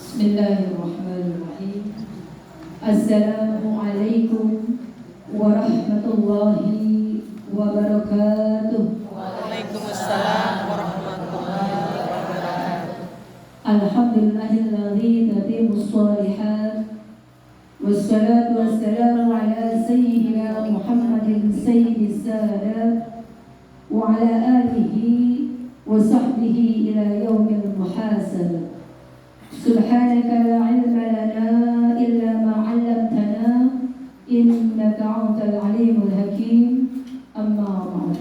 Bismillahirrahmanirrahim. Assalamualaikum warahmatullahi wabarakatuh. Waalaikumsalam warahmatullahi wabarakatuh. Alhamdulillahilladzi tatimmus shalihat. Wassalatu wassalamu ala sayyidina Muhammadin sayyidis sadat wa ala alihi wa sahbihi ila yaumil muhasabah. Subhanaka la ilma lana illa ma 'allamtana innaka antal alimul hakim. Amma ba'd.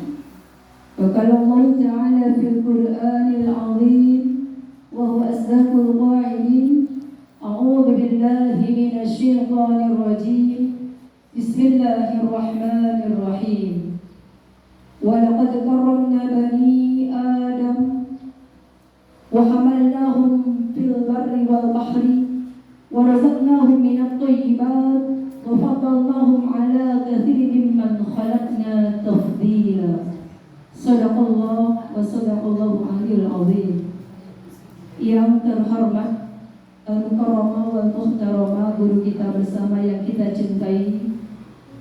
Wa qala Allah ta'ala fil Qur'anil 'azim wa huwa asdaqul qa'ilin. A'udzu billahi minasy syaithanir rajim. Bismillahirrahmanirrahim. Wa laqad karramna bani Adam wa hamalnahum fil barri wal bahri wa razaqnahum minat thayyibat wa faddalnahum ala katsirin mimman khalaqna tafdila. Shadaqallah wa sadaqallahu aliyul azim. Yang terhormat al-mukarramah wal muhtaramah, guru kita bersama yang kita cintai,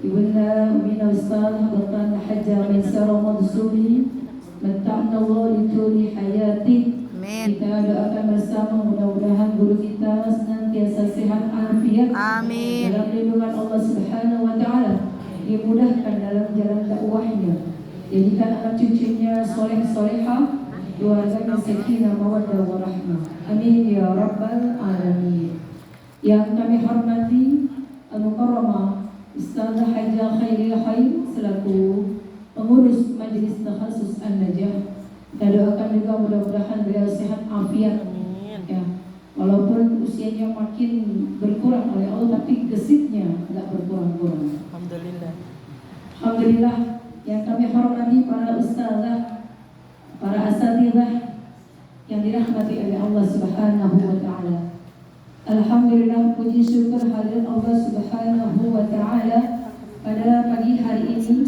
Ibunda Umina Ustaz Habatan Hajjah Maisarah Madsuri, menta'nallah lituli hayati. Kita doakan bersama mudah-mudahan guru kita senantiasa sehat afiat. Amin. Dalam lindungan Allah Subhanahu wa taala, dimudahkan dalam jalan dakwahnya. Jadikan anak cucunya soleh-solehah, keluarganya sakinah mawaddah warahmah. Amin ya rabbal alamin. Yang kami hormati al-mukarramah Ustazah Hajjah Khairil Khair selaku pengurus Majelis Takhasus An-Najah. Kita doakan juga mudah-mudahan beliau sehat afiat. Ya, walaupun usianya makin berkurang oleh Allah, tapi gesitnya tidak berkurang-kurang. Alhamdulillah. Alhamdulillah. Yang kami hormati para ustazah, para asatidzah yang dirahmati oleh Allah Subhanahu wa taala. Alhamdulillah, puji syukur hadirat Allah Subhanahu wa taala pada pagi hari ini.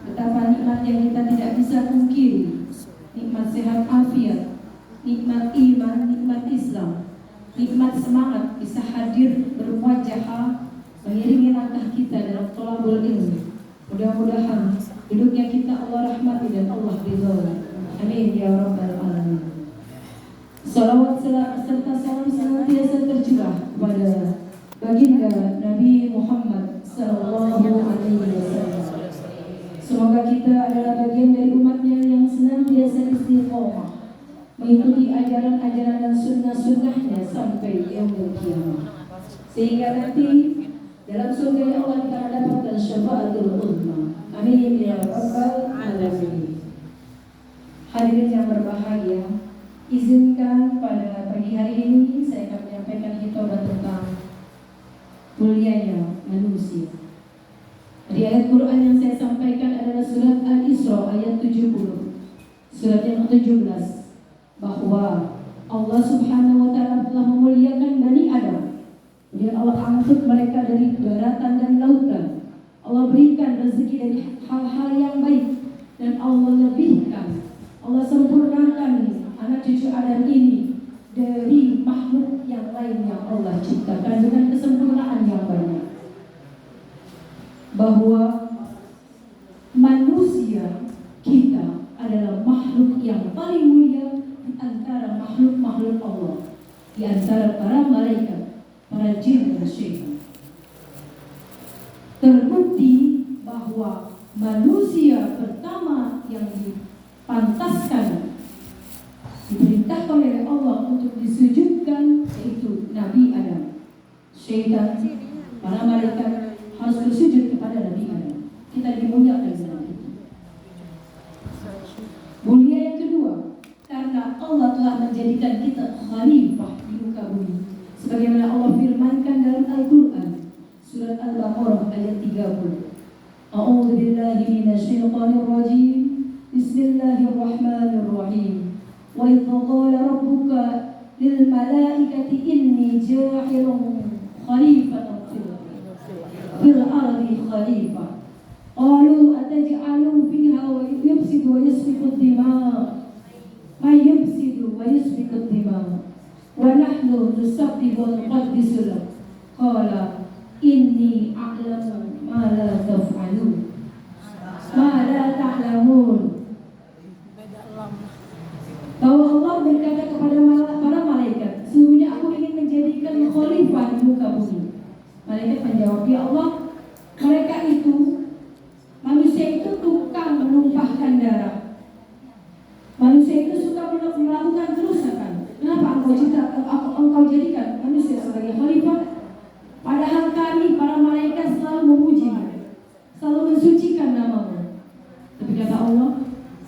Betapa nikmat yang kita tidak bisa pungkiri. Nikmat sehat afiat, nikmat iman, nikmat Islam, nikmat semangat bisa hadir bermuajahah mengiringi langkah kita dalam thalabul ilmi. Mudah-mudahan hidupnya kita Allah rahmati dan Allah ridhoi. Amin ya rabbal alamin. Salawat serta salam senantiasa tercurah kepada baginda Nabi Muhammad sallallahu alaihi wasallam. Semoga kita adalah bagian dari umatnya yang senantiasa istiqomah mengikuti ajaran-ajaran dan sunnah-sunnahnya sampai yaumul qiyamah, sehingga nanti dalam surga Allah kita mendapatkan syafaatul uzma. Amin ya rabbal alamin. Hadirin yang berbahagia, izinkan pada pagi hari ini saya akan menyampaikan khutbah tentang mulianya manusia. Di ayat Quran yang saya sampaikan adalah surat Al-Isra ayat 70, surat yang ke-17, bahwa Allah Subhanahu wa taala telah memuliakan Bani Adam. Kemudian Allah angkut mereka dari daratan dan lautan. Allah berikan rezeki dari hal-hal yang baik, dan Allah lebihkan, Allah sempurnakan anak cucu Adam ini dari makhluk yang lain yang Allah ciptakan dengan kesempurnaan yang banyak. Bahwa manusia kita adalah makhluk yang paling mulia di antara makhluk-makhluk Allah, di antara para malaikat, para jin dan syaitan. Terbukti bahwa manusia pertama yang dipantaskan, diperintahkan oleh Allah untuk disujudkan yaitu Nabi Adam. Syaitan, para malaikat harus bersujud kepada Nabi Adam. Kita dimuliakan dalam itu. Mulia yang kedua, karena Allah telah menjadikan kita khalifah di muka bumi, sebagaimana Allah firmankan dalam Al-Quran surat Al-Baqarah ayat 30. A'udzu billahi minasy syaithanir rajim. Bismillahirrahmanirrahim. Wa idh qala rabbuka lil malaikati inni ja'ilun khalifatan fil ardi khalifah. Qalu ataj'alu fiha wa yufsidu wa yasfiku ad-dima' ma yufsidu wa yasfiku ad-dima' wa nahnu musabbihul qaddisul qala inni a'lamu ma la taf'alun ma la ta'lamun. Bahwa Allah berkata kepada para malaikat, sesungguhnya aku ingin menjadikan khalifah di muka bumi. Malaikat menjawab, ya Allah, mereka itu, manusia itu tukang menumpahkan darah. Manusia itu suka melakukan kerusakan. Kenapa engkau jadikan manusia sebagai khalifah? Padahal kami para malaikat selalu memuji, selalu mensucikan namamu. Tapi kata Allah,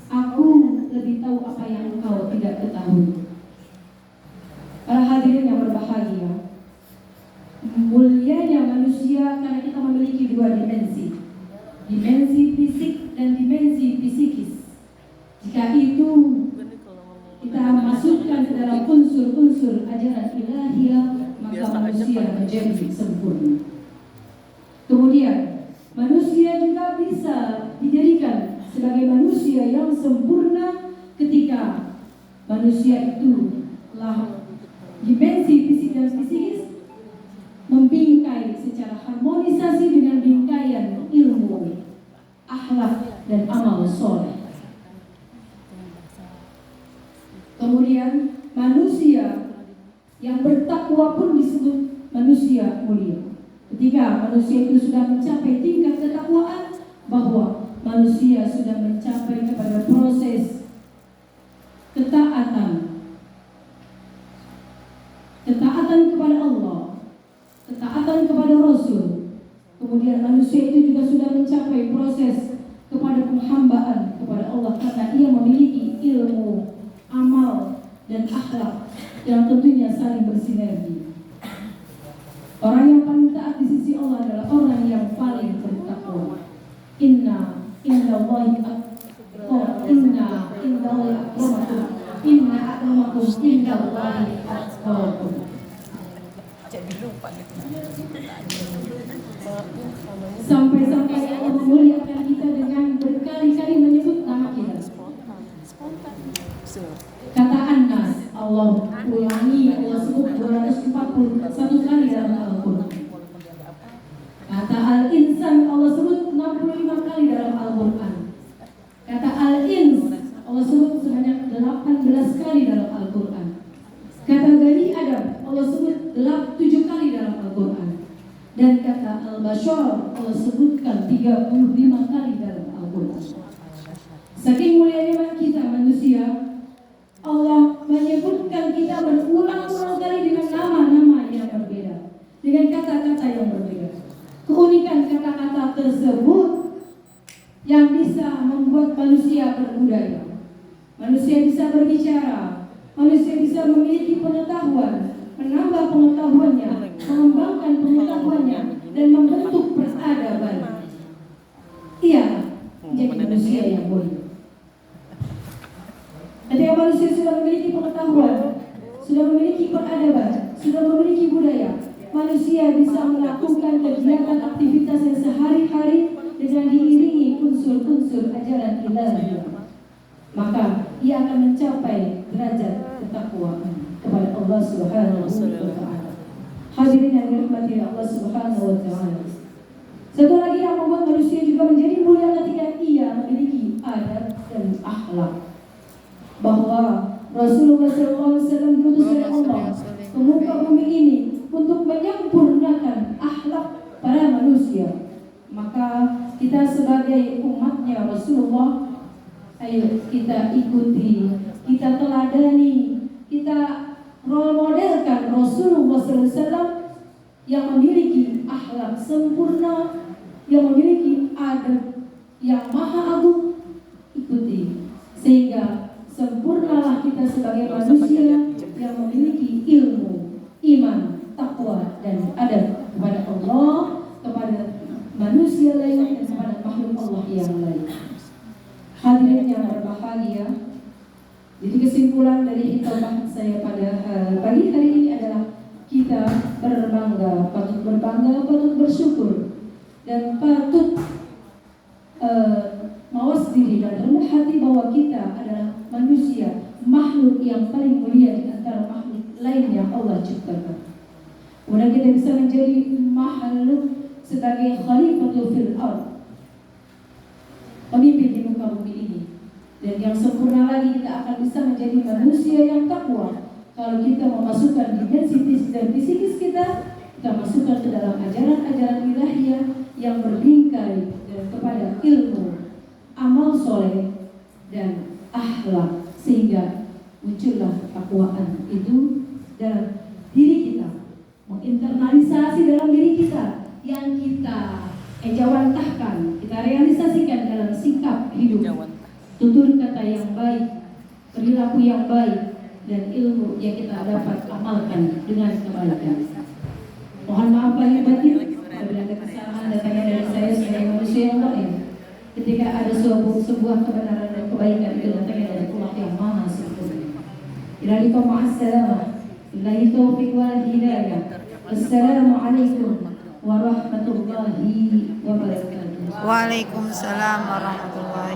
aku lebih tahu apa yang engkau tidak ketahui. Para hadirin yang berbahagia, mulianya manusia karena kita memiliki dua dimensi, dimensi fisik dan dimensi psikis. Jika itu kita masukkan ke dalam unsur-unsur ajaran ilahiyah, maka manusia menjadi sempurna. Kemudian manusia juga bisa dijadikan sebagai manusia yang sempurna ketika manusia itu telah dimensi fisik dan psikis membingkai secara harmonisasi dengan bingkaian ilmu, akhlak dan amal soleh. Kemudian manusia yang bertakwa pun disebut manusia mulia. Ketika manusia itu sudah mencapai tingkat ketakwaan, bahwa manusia sudah mencapai kepada proses ketaatan kepada Allah, ketaatan kepada Rasul. Kemudian manusia itu juga sudah mencapai proses kepada penghambaan kepada Allah karena ia memiliki ilmu, amal dan akhlak yang tentunya saling bersinergi. Orang yang paling taat di sisi Allah adalah orang yang paling bertakwa. Inna akramakum indallahi atqakum. Sampai-sampai Allah memuliakan kita dengan berkali-kali menyebut nama kita. Kata An-Nas, Allah ulangi, Allah sebut 241 kali dalam Al-Quran. Kata Al-Insan, Allah sebut 65 kali dalam Al-Quran. Kata Al-Ins, Allah sebut sebanyak 18 kali dalam Al-Quran. Kata Bani Adam, Allah sebut 7 kali dalam Al-Quran. Dan kata Al-Bashar, Allah sebutkan 35 kali dalam Al-Quran. Saking mulianya kita manusia, Allah menyebutkan kita berulang-ulang kali dengan nama-nama yang berbeda, dengan kata-kata yang berbeda. Keunikan kata-kata tersebut yang bisa membuat manusia berbudaya. Manusia bisa berbicara, manusia bisa memiliki pengetahuan, menambah pengetahuannya, mengembangkan pengetahuannya, dan membentuk peradaban. Iya, menjadi manusia yang mulia. Ketika manusia sudah memiliki pengetahuan, sudah memiliki peradaban, sudah memiliki budaya, manusia bisa melakukan kegiatan aktivitas yang sehari-hari dengan diiringi unsur-unsur ajaran ilahiyah. Maka ia akan mencapai derajat ketakwaan kepada Allah Subhanahu wa Ta'ala. Hadirin yang dirahmati Allah Subhanahu wa Ta'ala. Satu lagi yang membuat manusia juga menjadi mulia ketika ia memiliki adab dan akhlak. Bahwa Rasulullah SAW diutus oleh Allah ke muka bumi ini untuk menyempurnakan akhlak para manusia. Maka kita sebagai umatnya Rasulullah, ayo kita ikuti, kita teladani, kita role modelkan Rasulullah SAW yang memiliki akhlak sempurna, yang memiliki adab yang maha agung. Ikuti, sehingga sempurnalah kita sebagai manusia yang memiliki ilmu, iman, takwa dan adab kepada Allah, kepada manusia lain dan kepada makhluk Allah yang lain. Hadirin yang berbahagia, jadi kesimpulan dari khutbah saya pada pagi hari ini adalah kita berbangga, patut berbangga, patut bersyukur, dan patut mawas diri dan rendah hati bahwa kita adalah manusia, makhluk yang paling mulia di antara makhluk lain yang Allah ciptakan. Kemudian kita bisa menjadi makhluk sebagai khalifatul fil ard, pemimpin di muka bumi ini. Dan yang sempurna lagi, kita akan bisa menjadi manusia yang takwa kalau kita memasukkan dimensi dan psikis kita masukkan ke dalam ajaran-ajaran ilahiyah yang berbingkai kepada ilmu, amal soleh, dan akhlak, sehingga muncullah takwaan itu dalam diri kita, menginternalisasi dalam diri kita, yang kita ejawantahkan, kita realisasikan dalam sikap hidup, tutur kata yang baik, perilaku yang baik, dan ilmu yang kita dapat amalkan dengan kebaikan. Mohon maaf lahir batin apabila ada kesalahan datangnya dari saya sebagai manusia yang lain. Ketika ada sebuah kebenaran dan kebaikan itu datangnya dari Allah yang Maha Sempurna. Ilahikum ma'assalamah. Billahi taufiq wal hidayah. Assalamualaikum warahmatullahi wabarakatuh. Waalaikumsalam warahmatullahi